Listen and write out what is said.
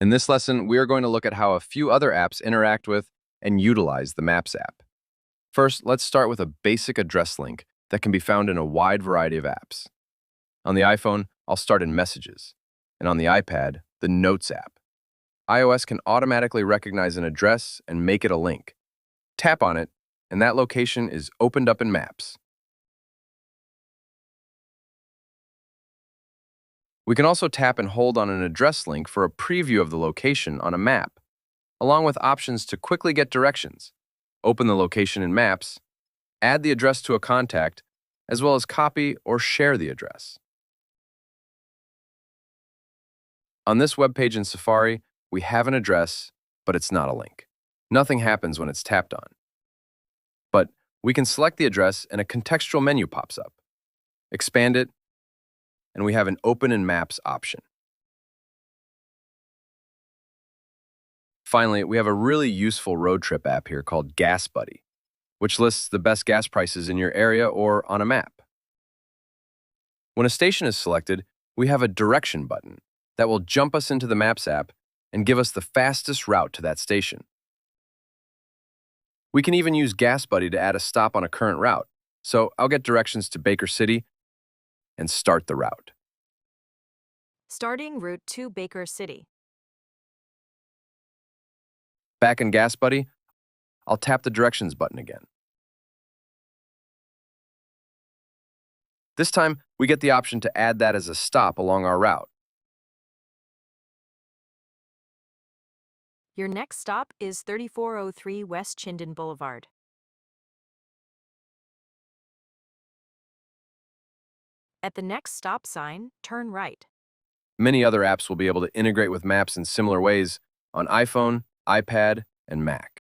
In this lesson, we are going to look at how a few other apps interact with and utilize the Maps app. First, let's start with a basic address link that can be found in a wide variety of apps. On the iPhone, I'll start in Messages, and on the iPad, the Notes app. iOS can automatically recognize an address and make it a link. Tap on it, and that location is opened up in Maps. We can also tap and hold on an address link for a preview of the location on a map, along with options to quickly get directions. Open the location in Maps, add the address to a contact, as well as copy or share the address. On this web page in Safari, we have an address, but it's not a link. Nothing happens when it's tapped on. But we can select the address and a contextual menu pops up. Expand it, and we have an Open in Maps option. Finally, we have a really useful road trip app here called GasBuddy, which lists the best gas prices in your area or on a map. When a station is selected, we have a direction button that will jump us into the Maps app and give us the fastest route to that station. We can even use GasBuddy to add a stop on a current route, so I'll get directions to Baker City and start the route. Starting route to Baker City. Back in GasBuddy, I'll tap the Directions button again. This time, we get the option to add that as a stop along our route. Your next stop is 3403 West Chinden Boulevard. At the next stop sign, turn right. Many other apps will be able to integrate with Maps in similar ways on iPhone, iPad, and Mac.